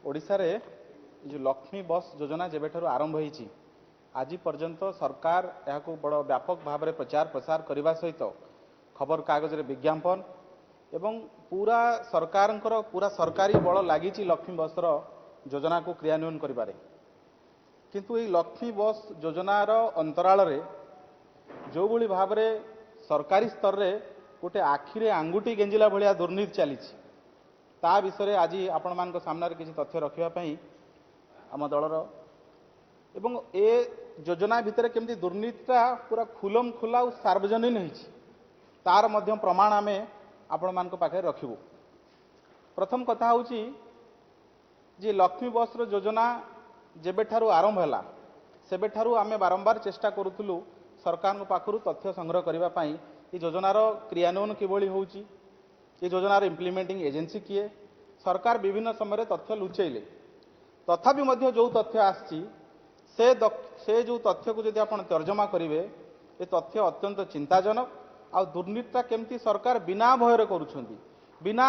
ओडिशा रे जो लक्ष्मी बस योजना जेबेठारु आरंभ होईची आज पर्यंत सरकार यह बड़ व्यापक भाव में प्रचार प्रसार करने सहित खबर कागज रे विज्ञापन एवं पूरा सरकार पूरा सरकारी बल लगी लक्ष्मी बस योजना को क्रियान्वयन करिबारे किंतु ये लक्ष्मी बस योजनार अंतराल रे जो भली भाव में सरकारी स्तर रे गोटे आखिरे आंगुठी गेंजिला भलिया दुर्नीति चली ता विषय आज आपण मान सामने किसी तथ्य रखापी आम दलर एवं ए योजना भितर केमती दुर्नीतिटा पूरा खुलम खुला और सार्वजनीन होती तार मध्य प्रमाण आम आपण मान पाखे रखिबू। प्रथम कथा होची जे लक्ष्मी बस योजना जेबेठारु आरंभ हैला सेबेठारु आमे बारंबार चेष्टा करूथुलु सरकार पाखरु तथ्य संग्रह करबा पई ए योजनार क्रियान्वयन किभଳି होउची ये योजनार इम्प्लीमेंटिंग एजेंसी किए सरकार विभिन्न समय तथ्य लुचेले तथापि मध्य जो तथ्य आसी से जो तथ्य को जदि आपण तर्जमा करेंगे ये तथ्य अत्यंत चिंताजनक आ दुर्नीतिटा केमती सरकार बिना भयर करुछंती बिना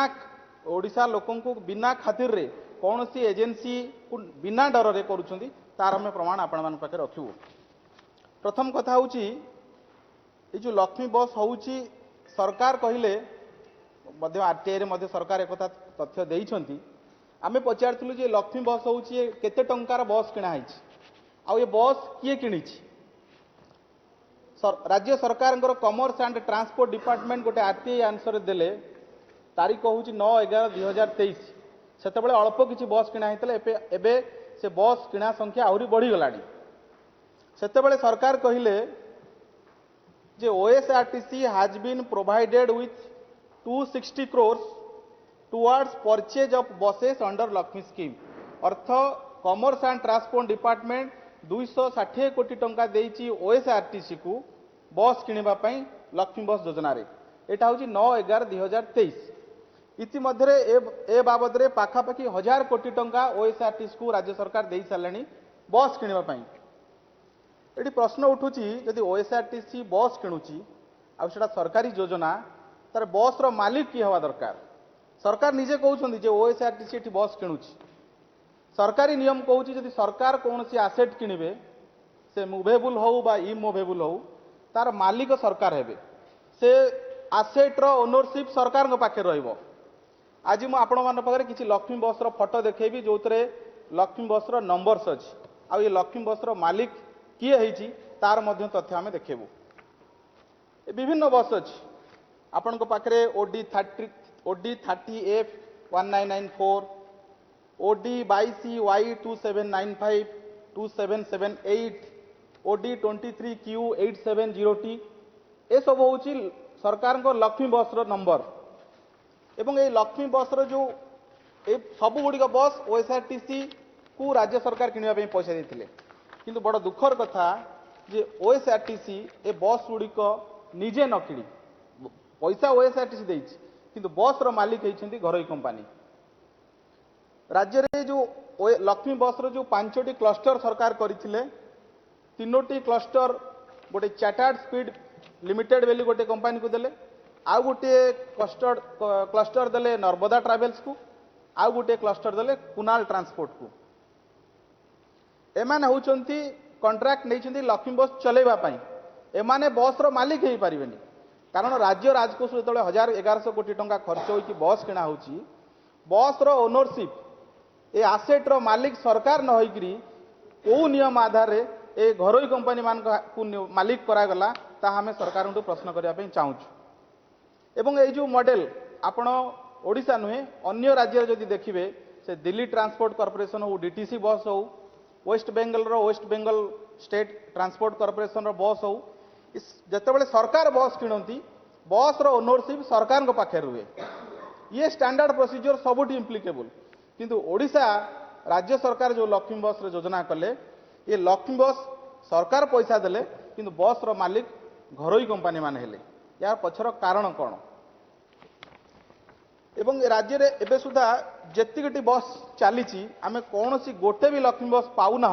ओडिशा लोकन को बिना खातिर रे कौन सी एजेंसी को बिना डर रे करुछंती तार हम प्रमाण आपण मान पाखे रखिबू। प्रथम कथा होची ये जो लक्ष्मी बस होची सरकार कहिले मध्य आरटीआई रे मध्य सरकार एक तथ्य देइछंती आमे पचारथिलु जे लक्ष्मी बस होची केते टंकार बस किणा हैछि आ ये बस किए किणिछि राज्य सरकार कॉमर्स एंड ट्रांसपोर्ट डिपार्टमेंट गोटे आरटीआई आंसर देले तारीख होची 9/11/2023 सेतेबेले अल्प किछि बस किणा हैतले एबे से बस किणा संख्या आहुरी बढ़ी गलानी सेतेबेले सरकार कहिले जे OSRTC has been provided with 260 crores towards purchase of buses under Lakshmi scheme अर्थ कॉमर्स एंड ट्रांसपोर्ट डिपार्टमेंट 260 कोटी टंका देइची ओएसआरटीसी को बस किनिबा पई लक्ष्मी बस योजना रे एटा होची 9/11/2023 इति मध्यरे ए बाबद रे पाखापाखी 1000 कोटी टंका ओएसआरटीसी को राज्य सरकार देई सालानी बस किनिबा पई एटी प्रश्न उठुची यदि ओएसआरटीसी बस किणुची आ सेटा सरकारी योजना तार बस रो मालिक की हवा दरकार सरकार निजे कहउछंदी जे ओएसआरटीसी एटी बस किणुची सरकारी नियम कहउची यदि सरकार कोनोसी एसेट किनिबे से मूवेबल हो बा इमूवेबल हो तार मालिक सरकार हेबे से एसेट रो ओनरशिप सरकार को पाखे रहिबो। आज मु आपण मान पाखरे किछि लक्ष्मी बस रो फोटो देखेबी जोतरे लक्ष्मी बस रो नंबर्स अछि आ ये लक्ष्मी बस रो मालिक किए हेछि तार मध्य तथ्य आमे देखेबू। विभिन्न बस अछि आपण को पाखरे OD 30F 1994 OD 22Y 2795 2778 OD 23Q 870T ए सब होची सरकार को लक्ष्मी बस रो नंबर एवं ये लक्ष्मी बस रो जो ए सब गुडी का बस ओएसआरटीसी को राज्य सरकार किनिबा पे पैसा देथिले किंतु बड़ दुखर कथा जे ओएसआरटीसी ए बस गुडी को निजे न किनी पैसा ओएसआरटीसी देइछि किंतु बस रो मालिक हेइछन्ती घरोई कंपनी राज्य रे जो लक्ष्मी बस रो जो 5टी क्लस्टर सरकार करिथिले 3टी क्लस्टर गोटे चार्टर्ड स्पीड लिमिटेड बेली गोटे कंपनी को देले आ गोटे क्लस्टर देले नर्मदा ट्रावेल्स को आ गोटे क्लस्टर देले कुनाल ट्रांसपोर्ट को एमाने होचंती कॉन्ट्रैक्ट नैछंती लक्ष्मी बस चलेबा पई एमाने बस रो मालिक हेई परिबेनी कारण राज्य राजकोष जो 1100 कोटी टंका खर्च होई बस किणा होची बस रो ओनरशिप ए एसेट रो मालिक सरकार न होइकरी को नियम आधार रे ए घरोई कंपनी मान को मालिक करा गला ता हमें सरकार को प्रश्न करिया पे चाहूछु। एवं ए जो मॉडल आपण ओडिशा नुहे अन्य राज्य जदि देखिबे से दिल्ली ट्रांसपोर्ट कॉर्पोरेशन हो डीटीसी बस हो west Bengal state transport corporation रो बस हो जतेबेले सरकार बस किणती बस रो ओनरशिप सरकार को पाखे रुए ये स्टैंडर्ड प्रोसीजर सबुठी इम्प्लिकेबल किंतु ओडिशा राज्य सरकार जो लक्ष्मी बस रो योजना कले ये लक्ष्मी बस सरकार पैसा देले किंतु बस रो मालिक घरोई कंपनी मान हेले यार पछर कारण कौन एवं राज्य रे एबे सुधा जेतिकटी बस चली आमे कौन सी गोटे भी लक्ष्मी बस पाऊना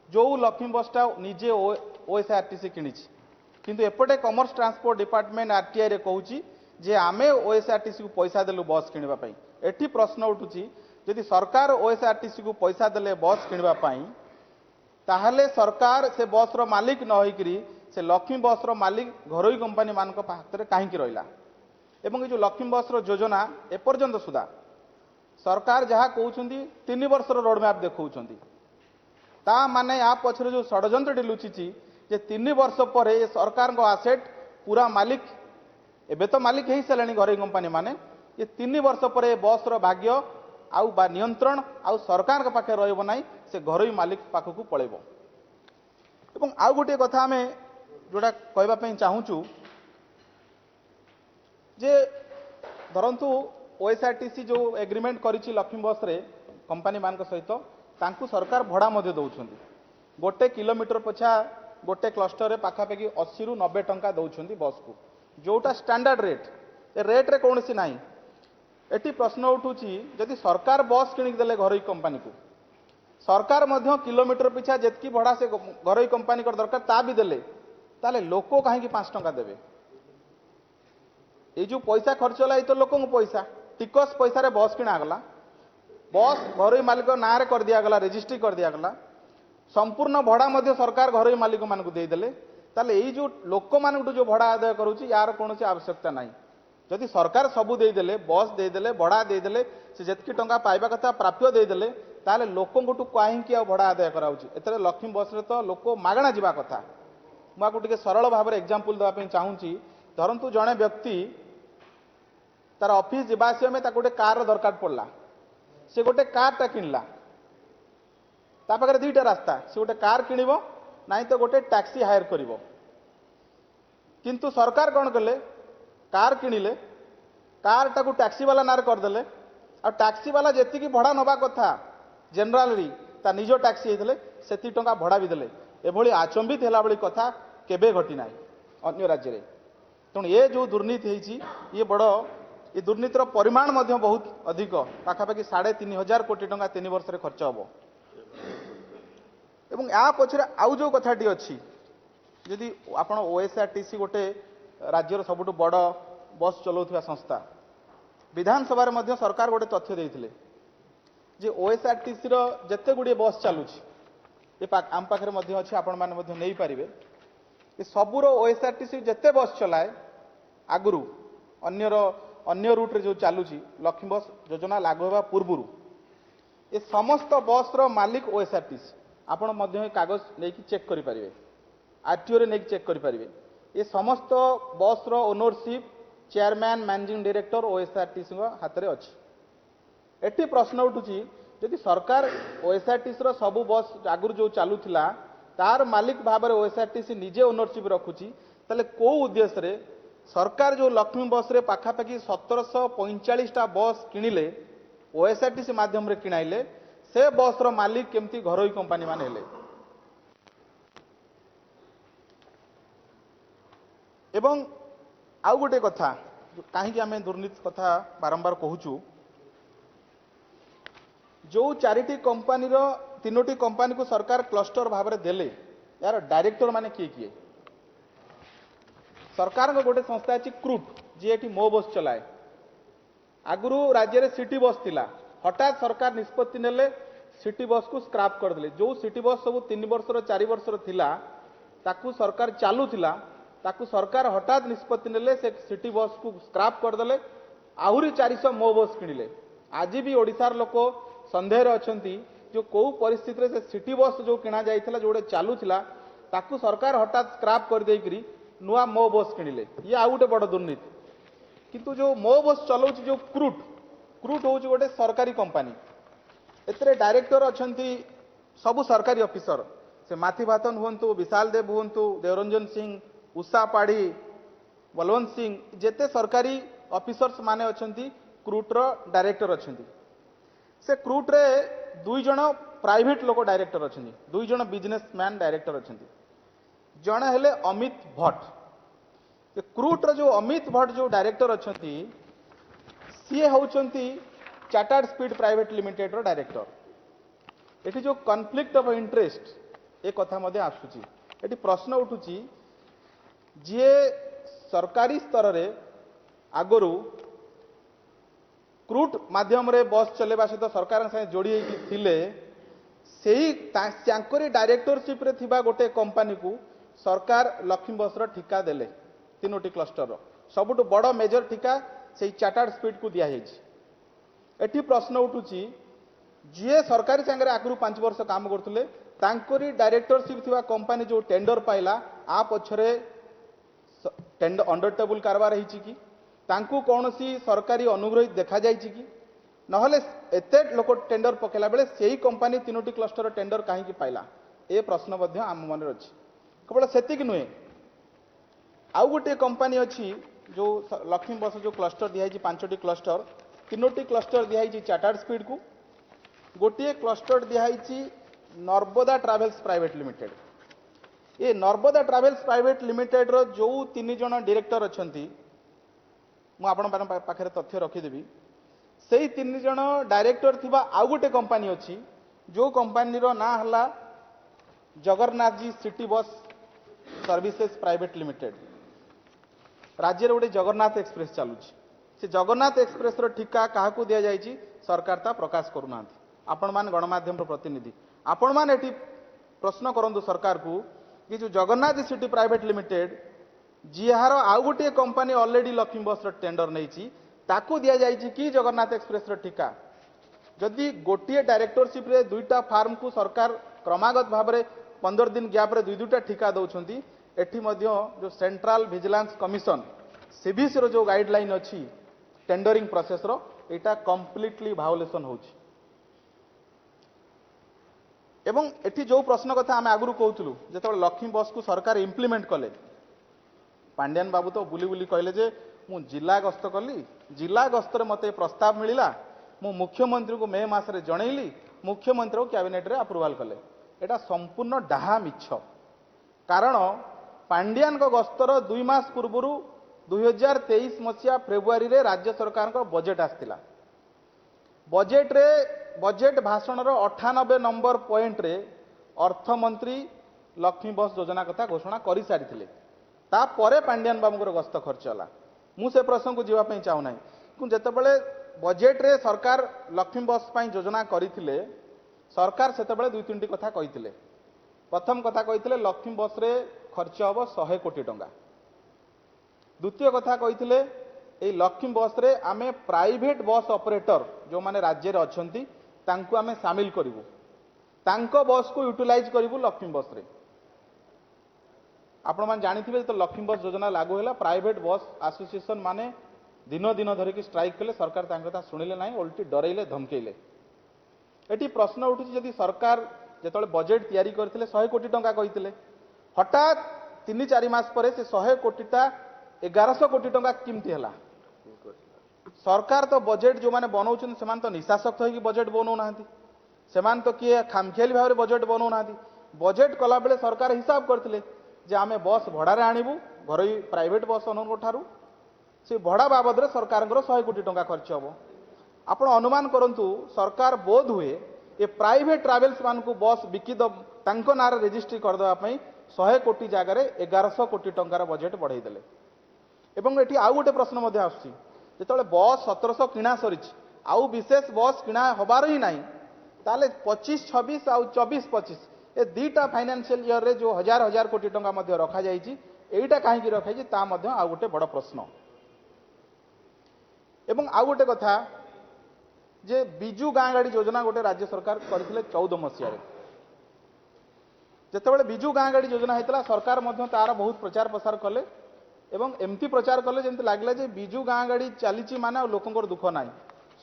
जो लक्ष्मी बसटा निजे ओएसआरटीसी किनिछि किंतु एपटे कॉमर्स ट्रांसपोर्ट डिपार्टमेंट आरटीआई रे कहूची जे आमे ओएसआरटीसी को पैसा देलु बस किनिबा पई एठी प्रश्न उठुची जदि सरकार ओएसआरटीसी को पैसा देले बस किणवा पाई ताहले सरकार से बस रो मालिक न होइकरी से लक्ष्मी बस रो मालिक घरोई कंपनी मान हाथ में कहीं रहा एवं ये जो लक्ष्मी बस रो योजना एपर्यंत सुधा सरकार जहाँ कहते 3 वर्ष रोडमैप देखा ता माने या पछरे जो षड्यंत्र लुचिची जे 3 वर्ष पर सरकार आसेट पूरा मालिक एबे तो मालिक हो सारे घरोई कंपनी माने ये 3 वर्ष पर बस रो भाग्य आउ बा नियंत्रण आउ सरकार के पाखे रहइबो नाही से घरोई मालिक पाखकू पळेबो। एवं आउ गोटे कथा आमे जोड़ा कहबा पई चाहूचु जे धरंतु ओएसआरटीसी जो एग्रीमेंट करिछि लक्ष्मी बस रे कंपनी मान सहित तांकु सरकार भड़ा मध्य दउछंती गोटे किलोमीटर पछा गोटे क्लस्टर रे पाखापाखि 80 रु 90 टंका दउछंती बस को जोटा स्टैंडर्ड रेट ए रेट रे कोनसी नाही। एटी प्रश्न उठुची जदि सरकार बस किनिक देले घरोई कंपनी को सरकार मध्य किलोमीटर पिछा जेतकी भड़ा से घरोई कंपनी कर दरकार ता भी देले ताले लोक कहीं 5 टंका देवे ये जो पैसा खर्च होला तो लोक पैसा टिकस पैसा रे बस किना गला बस घरोई मालिक ना रे कर दिया गला रजिस्ट्री कर दिया गला संपूर्ण भड़ा मध्य सरकार घरोई मालिक मान को दे देले ताले ये जो लोक मान जो भड़ा आदाय करूची यार कौन आवश्यकता नहीं जदि सरकार सबू देदेले बस देदेले भड़ा देदेले से जेतकी टंका पाइबा कथा प्राप्य देदेले ताले लोकंटू कहीं भड़ा आदाय कराउची एतरे लक्ष्मी बस रे तो लोक मागणा जीवा कथा मुझे टिके सरल भाव में एग्जांपल देवाई चाहूँगी धरतु जड़े व्यक्ति तार ऑफिस जीवास में गोटे कार दरकार पड़ला से गोटे कारटा किणला ता पाखे 2टा रास्ता से गोटे कार किणव ना तो गोटे टैक्सी हायर कर किंतु सरकार कौन कले कार किणिले कार टाकू टैक्सी वाला नार करदे आ टैक्सी वाला जी भड़ा नवा कथा जेनराली ता निज टैक्सी होते से टंका भड़ा भी देले एभली आचंबित है भाई कथा केबे घटी ना अन्य राज्य में तेणु ये जो दुर्नीति होती ये बड़ ये दुर्नीतिर परिमाण बहुत अधिक पाखापाखि 3,500 कोटी टंका 3 वर्ष में खर्च हम एवं या पछरे आउ जो कथाटी अच्छी जदि आपण ओएसआरटीसी गोटे राज्यर सबुठ बड़ बस चलाउथिबा संस्था विधानसभा रे सरकार गोटे तथ्य देइथिले जे ओएसआरटीसी रो जत्ते गुडी बस चालुछि ये आम पाखे अच्छी आपण मैंने नहीं पारे ये सबूर ओएसआरटीसी जत्ते बस चलाए आगुरी अन्य रूट रे जो चलुची लक्ष्मी बस योजना लागू होगा पूर्व ये समस्त बस रो मालिक ओएसआरटीसी आपण कागज नहीं चेक करें आरटीओ रे नहीं चेक करें ये समस्त बस रो ownership chairman managing director OSRTC हाथ में अच्छी एटी प्रश्न उठुची जदि सरकार ओएसआरटीसी रो सबु बस आगुरी जो चलुला तार मालिक भाव में ओएसआरटीसी निजे ओनरशिप रखुची ताले को उद्देश्य रे सरकार जो लक्ष्मी बस रे पाखापाखि 1745टा बस किणिले ओएसआरटीसी माध्यम रे किणाइले से बस रो मालिक केमती घरोई कंपनी मान हेले एवं आउ गोटे कथा कहीं आम दुर्नीति कथा बारंबार कहूचु जो 4टी कंपनी 3टी कंपनी को सरकार क्लस्टर भाव में देले यार डायरेक्टर माने किए किए सरकार को गोटे संस्था अच्छी क्रूट जी मो बस चलाए आगुरी राज्य में सिटी बस थिला हठात सरकार निष्पत्ति नेले सिटी बस को स्क्रैप करदे जो सिटी बस सब 3 वर्ष 4 वर्ष थिला ताकू सरकार चालूला ताकू सरकार हठात निष्पत्ति नेले से सिटी बस को स्क्रैप करदे आहुरी 400 मो बस किणिले आज भी ओडिशार लोक संदेह अच्छी जो कौ परिस्थिति से सिटी बस जो किणा जाइथिला जो चालूला ताकू सरकार हठात स्क्रैप कर देकरी नुआ मो बस किणिले ये आउ गोटे बड़ दुर्नीति किंतु जो मो बस चलाउछि जो क्रूट क्रूट हूँ गोटे सरकारी कंपनी एतरे डायरेक्टर अच्छी सबु सरकारी ऑफिसर से माथी भातन हूँ विशाल देव हूँ देवरंजन सिंह उषा पाढ़ी बलवंत सिंह जेते सरकारी ऑफिसर्स माने अच्छी क्रूटर डायरेक्टर अच्छी से क्रूट रे 2 जण प्राइवेट लोक डायरेक्टर अच्छी 2 जण बिजनेसमैन डायरेक्टर अच्छी जड़े हेले अमित भट्ट क्रूट जो अमित भट्ट जो डायरेक्टर अच्छा सी होती चार्टर्ड स्पीड प्राइवेट लिमिटेड रो डायरेक्टर एटी जो कॉन्फ्लिक्ट ऑफ इंटरेस्ट एक कथा मध्य आसुची एटी प्रश्न उठुची जी सरकारी स्तर रे आगरू क्रूट माध्यम रे बस चलेबा सहित सरकार संगे जोड़ी होइकी थिले सेही तांकरी डायरेक्टरशिप रे थिबा गोटे कंपनी को सरकार लक्ष्मी बस रो ठिका देले तीनोटी क्लस्टर रो सबुठ बड़ मेजर ठिका से चार्टर्ड स्पीड को दिया जाइए। एठी प्रश्न उठुची जी सरकारी संगे आगु 5 वर्ष काम करते तांकरी डायरेक्टरशिप थिबा कंपनी जो टेंडर पाइला आ पछरे टेंडर अंडर टेबल कारबार होईची कि तांकू कौनसी सरकारी अनुग्रहित देखा जाइए कि नहले एते लोक टेंडर पकेला बेले सेही कंपनी तीनोटी क्लस्टर टेंडर कहीं पाइला ए प्रश्न मध्य आम मन अच्छी केवल सेतिक नुहे आउ गोटे कंपनी अच्छी जो लक्ष्मी बस जो क्लस्टर दिखाई 5टी क्लस्टर तीनोटी क्लस्टर दिखाई चार्टर्ड स्पीड को गोटे क्लस्टर दिखाई नर्मदा ट्रावेल्स प्राइवेट लिमिटेड ये नर्मदा ट्रावेल्स प्राइवेट लिमिटेड रो जो 3 जन डायरेक्टर अच्छा मुझे पाखे तथ्य रखीदेवी से 3 जन डायरेक्टर थिबा आउ गोटे कंपनी अच्छी जो कंपनी रो ना हला Jagannath ji city bus services private limited राज्य गोटे जगन्नाथ एक्सप्रेस चलुची से जगन्नाथ एक्सप्रेस रो ठिका क्या दि जाइए सरकार ता प्रकाश करूना आपण मान गणमाध्यम प्रतिनिधि आपण मान एटी प्रश्न करंतु सरकार को कि जो जगन्नाथ सिटी प्राइवेट लिमिटेड जिहार आउ गोटे कंपनी ऑलरेडी लक्ष्मी बस टेंडर नहीं ताकू दि जाइए कि जगन्नाथ एक्सप्रेस ठिका जदि गोटे डायरेक्टरशिप रे 2टा फार्म को सरकार क्रमागत भाव में 15 दिन गैप रे 2-2टा ठिका दौरान एठी मध्य जो सेंट्रल विजिलेंस कमिशन सीबीसी रो जो गाइडलाइन अच्छी टेंडरिंग प्रोसेस रो एटा कंप्लीटली भायोलेशन होची एवं एठी जो प्रश्न कथा आम आगु कहूँ जो लक्ष्मी बस को सरकार इम्प्लीमेंट कले पांड्यान बाबू तो बुली बुली कहले जे मु जिला गस्त कली जिला गस्त मते प्रस्ताव मिला मु मुख्यमंत्री को मे मासरे जनइली मुख्यमंत्री को कैबिनेट रे अप्रूवल कले एटा संपूर्ण डाहा मिछ कारण पांड्यान को गस्तर 2 मास पूर्व 2023 मसीहा फेब्रुआरी रे राज्य सरकार को बजेट आसतिला बजेट भाषण 98 नंबर पॉइंट रे अर्थमंत्री लक्ष्मी बस योजना कथा घोषणा कर सारी तापर पांड्यान बाबू गस्त खर्च है मुझे प्रसंग को जीवाई चाहूना जितेबाला बजेट रे सरकार लक्ष्मी बस योजना करते सरकार से 2-3टी कथा कही प्रथम कथा कही लक्ष्मी बस रे खर्च हम 100 कोटी टंका द्वितीय कथा कही लक्ष्मी बस रे आमे प्राइवेट बस ऑपरेटर जो माने राज्य रे अछंती तांको आमे शामिल करिवु तांको बस को यूटिलाइज करिवु लक्ष्मी बस रे आपण मान जानिथिबे तो लक्ष्मी बस योजना लागू हैला प्राइवेट बस एसोसिएशन माने दिन दिन धरिकी स्ट्राइक कले सरकार तांको कथा सुनिले नाही उल्टी डरैले धमकेले एटी प्रश्न उठुची जदि सरकार जेतले बजेट तैयारी करथिले 100 कोटी टंका कहिथिले हठात 3-4 मास परे से 100 कोटीटा 1100 कोटी टंका किमती हैला सरकार तो बजेट जो माने बनाउछन सेमान तो निशासक्त होई बजेट बनाउ नाहंती सेमान तो किए खामखेली भाव में बजेट बनाउ नाहंती बजेट कला बेले सरकार हिसाब करथिले जे आमे बस भड़ा रे आनिबु घरोई प्राइवेट बस अननको ठारू से भड़ा बाबद रे सरकार 100 कोटी टंका खर्च हबो आपण अनुमान करंतु सरकार बोध हुए ये प्राइवेट ट्रावेल्स मान को बस बिकी तांको नारे रजिस्ट्री कर देबा पई 100 कोटी जगह रे 1100 कोटी टंकार बजेट बढ़ाई देले एवं एठी आउ गोटे प्रश्न मध्य आछि जेतले बस 1700 किणा सरिछि आउ विशेष बस किणा होबार ही नाही ताले 25-26 आउ 24-25 ए 2टा फाइनेंशियल ईयर रे जो हजार कोटी टंका मध्य रखा जाइछि एटा काहे रखा जाइछि ता मध्य आउ गोटे बड़ प्रश्न एवं आउ गोटे कथा जे बिजू गाँ गाड़ी योजना गोटे राज्य सरकार करथिले 14 मसीह जेतेबेले बिजू गाँ गाड़ी योजना हेतला सरकार मध्य तार बहुत प्रचार प्रसार कले एवं एमती प्रचार कले जेमती लागला जे बिजू गाँ गाड़ी चलीची माने लोकंकर दुख नाही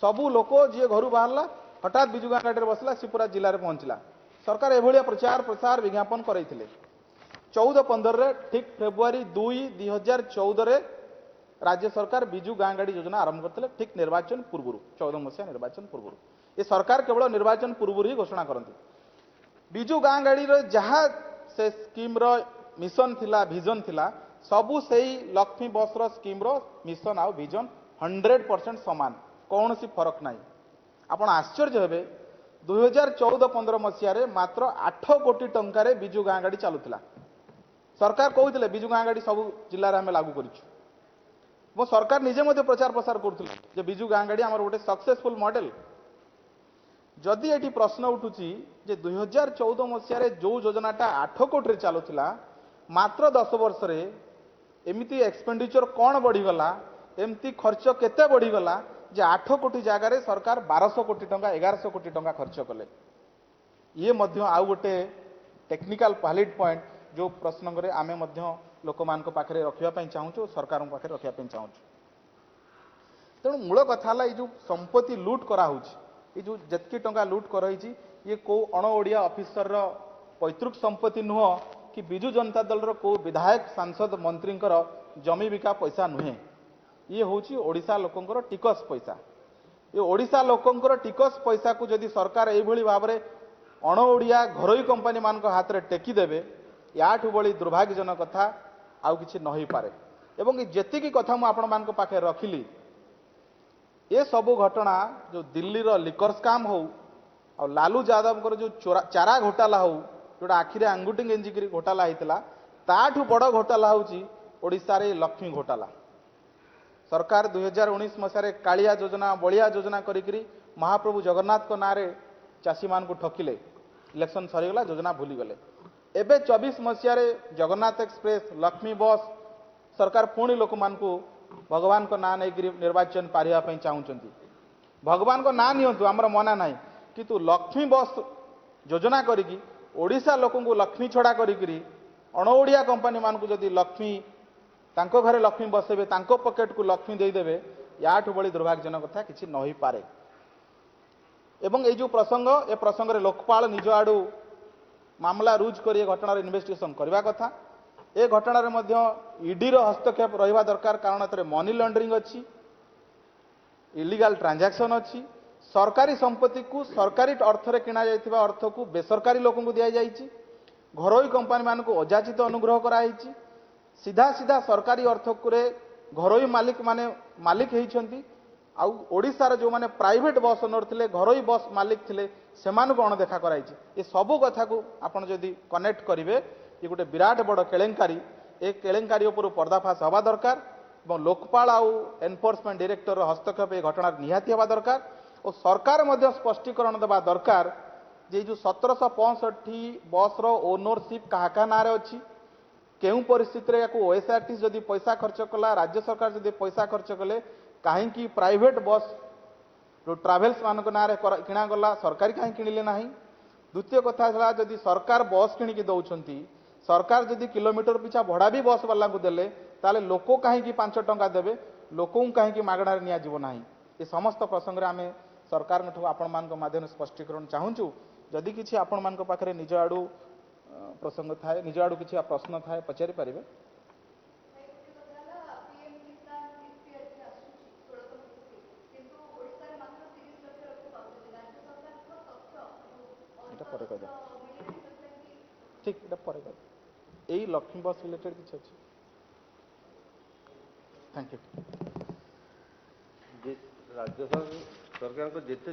सबू लोक जी घर बाहरला हठात बिजू गाँ गाड़ी बसला सी पूरा जिले में पहुंचला सरकार एभलिया प्रचार प्रसार विज्ञापन करैथिले 14-15 रे ठीक फेब्रुआरी 2-2014 रे राज्य सरकार बिजू गाँ गाड़ी योजना आरंभ करते ठीक निर्वाचन पूर्व 14 मसीहा निर्वाचन पूर्व ये सरकार केवल निर्वाचन पूर्व ही घोषणा करती बिजू गाँ गाड़ी जहाँ से स्कीम रो मिशन थिला विजन थिला सबू से लक्ष्मी बस रो स्कीम रो मिशन आउ विजन 100% समान कौन सी फरक नहीं आपण आश्चर्य हेबे 2014-15 मसीह मात्र 8 कोटी टंकार बिजू गाँ गाड़ी चलुला सरकार कहते बिजू गाँ गाड़ी सब जिले में लागू करूँ मो सरकार निजे मध्य प्रचार प्रसार करथुले जे बिजू गाँ गाड़ी आमर गोटे सक्सेसफुल मॉडल। जदि एटी प्रश्न उठुची जे 2014 मसीह जो योजनाटा 8 कोटी चलुला मात्र 10 वर्ष रे एमती एक्सपेंडिचर कौन बढ़ीगला एमती खर्च केते बढ़ीगला जे 8 कोटी जगार सरकार 1200 कोटी टंका 1100 कोटी टंका खर्च कले। ये मध्य आउ गोटे टेक्निकल वैलिड पॉइंट जो प्रश्न करे आमे मध्य लोक मान पाखे रखा चाहूँ सरकार पाखे रखा चाहूँ। तेणु मूल कथा है जो संपत्ति लुट कराऊँ ये जो जितकी टंका लुट कराई ये को अण ओडिया ऑफिसर पैतृक संपत्ति नुह कि बिजु जनता दल रो को विधायक सांसद मंत्री जमी बिका पैसा नुहे। ये हूँ ओडिशा लोकंकर टिकस पैसा। ये ओडिशा लोकंकर टिकस पैसा को जदि सरकार एभली भाव में अण ओडिया घरोई कंपनी मान हाथ में टेकीदेवे याठू बड़ी दुर्भाग्यजनक कथा आउ किछि न होई पारे। एवं जेतिकी कथा मु आपण मान पाखे रखिली ये सबू घटना जो दिल्ली रो लिकर स्काम हो और लालू यादव जो चारा घोटाला हो जोटा आखिरे आंगुठी गेंजिकी घोटाला होता ताठू बड़ घोटाला होची ओडिशा रे लक्ष्मी घोटाला। सरकार 2019 मसीह कालिया योजना बलिया योजना करी महाप्रभु जगन्नाथ को नारे चाषी मान को ठकिले इलेक्शन सरीगला योजना भूली गले। एबे 24 मसीह जगन्नाथ एक्सप्रेस लक्ष्मी बस सरकार पुणी लोक मान को भगवान को ना नहीं निर्वाचन पारिबा चाहूँगी। भगवान को ना नियंतु आमर मना ना किंतु लक्ष्मी बस योजना करी ओडिशा लोक लक्ष्मी छड़ा करी अणओडिया कंपनी मान को जदि लक्ष्मी तांको घरे लक्ष्मी बसेबे तांको पॉकेट को लक्ष्मी देदेवे याठू बड़ी दुर्भाग्यजनक कथा किसी न हो पारे। एवं ये जो प्रसंग रे लोकपाल निज आड़ू मामला रुज कर घटनार इन्वेस्टिगेशन करने कथा। ए घटनार ईडी रो हस्तक्षेप रहिबा दरकार कारण एतरे मनी लॉन्ड्रिंग अच्छी इलीगल ट्रांजैक्शन अच्छी सरकारी संपत्ति को सरकारी अर्थ रे किना जाइथिबा अर्थ को बेसरकारी लोकन को दिया जाइछि घरोई कंपनी मान को अजाचित अनुग्रह कराइछि सीधा सीधा सरकारी अर्थ को घरोई मालिक माने मालिक होइछंती आउ ओडिशार जो माने प्राइवेट बस ओनर थिले घरोई बस मालिक थिले सेमान को अणदेखा कराइछि। ये सबू कथा को आपण जदि कनेक्ट करिवे ये गोटे विराट बड़ केलेंकारी ए केलेंकारी उपर पर्दाफाश हवा दरकार और लोकपाल आउ एनफोर्समेंट डायरेक्टर हस्तक्षेप ए घटना निहाती हवा दरकार और सरकार मध्य स्पष्टीकरण देवा दरकार जे जो 1765 बस रो ओनरशिप क्या क्या ना अच्छी केउ परिस्थिति या ओएसआरटी जदि पैसा खर्च कला राज्य सरकार जदि पैसा खर्च कले कहीं प्राइवेट बस जो ट्राभेल्स मान ना किणा गला सरकारी कहीं किणिले ना। द्वितीय कथा है जदि सरकार बस किणिकी दौरान सरकार जदि किलोमीटर पिछा भड़ा भी बस वाला को देले ताले लोक कहीं 5 टंका देवे लोक कहीं मागणार नियाजिबो नाही। ये समस्त प्रसंग रे आमे सरकार आपण मान माध्यम स्पष्टीकरण चाहूँ जदि किसी आपण मान पाखरे निज आड़ू प्रसंग थाए निज आड़ू किसी प्रश्न थाए पचारि पारिबे। ठीक यही लक्ष्मी बस रिलेटेड किसी अच्छी। Thank you. राज्य सरकार को जिते